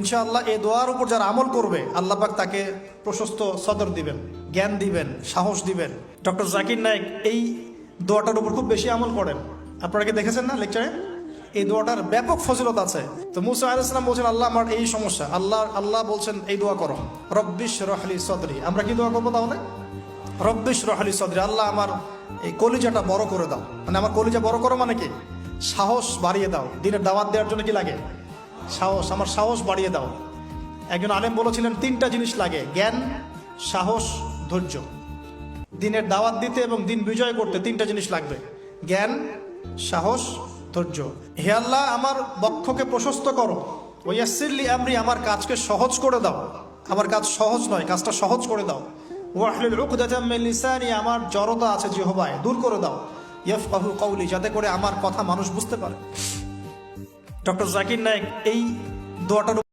ইনশাআল্লাহ এই দোয়ার উপর যারা আমল করবে আল্লাহ পাক তাকে প্রশস্ত সদর দিবেন, জ্ঞান দিবেন, সাহস দিবেন। ডক্টর জাকির নায়েক এই দোয়াটার উপর খুব বেশি আমল করেন। আপনারা কি দেখেছেন না লেকচারে? এই দোয়াটার ব্যাপক ফজিলত আছে। তো মুসা আলাইহিস সালাম বলছেন, আল্লাহ আমার এই সমস্যা, আল্লাহ বলছেন এই দোয়া করো, রব্বিশ রহলি সদরি। আমরা কি দোয়া করবো তাহলে? রব্বিশ রহলি সদরি, আল্লাহ আমার এই কলিজাটা বড় করে দাও। মানে আমার কলিজা বড় করো মানে কি? সাহস বাড়িয়ে দাও। দিনের দাওয়াত দেওয়ার জন্য কি লাগে? সাহস। আমার সাহস বাড়িয়ে দাও। একজন আলেম বলেছিলেন 3টা জিনিস লাগে, জ্ঞান, সাহস, ধৈর্য। দিনের দাওয়াত দিতে এবং দিন বিজয় করতে 3টা জিনিস লাগবে, জ্ঞান, সাহস, ধৈর্য। হে আল্লাহ আমার বক্ষকে প্রশস্ত করো, ওয়াসসিরলি আমরি, আমার কাজকে সহজ করে দাও। আমার কাজ সহজ নয়, কাজটা সহজ করে দাও। ওয়াহলুল উকদাতাম মিন লিসানি, আমার জড়তা আছে জিহ্বায়, দূর করে দাও। ইয়াফকাহু কওলি, যাতে করে আমার কথা মানুষ বুঝতে পারে। ডক্টর জাকির নায়েক এই দোয়াটার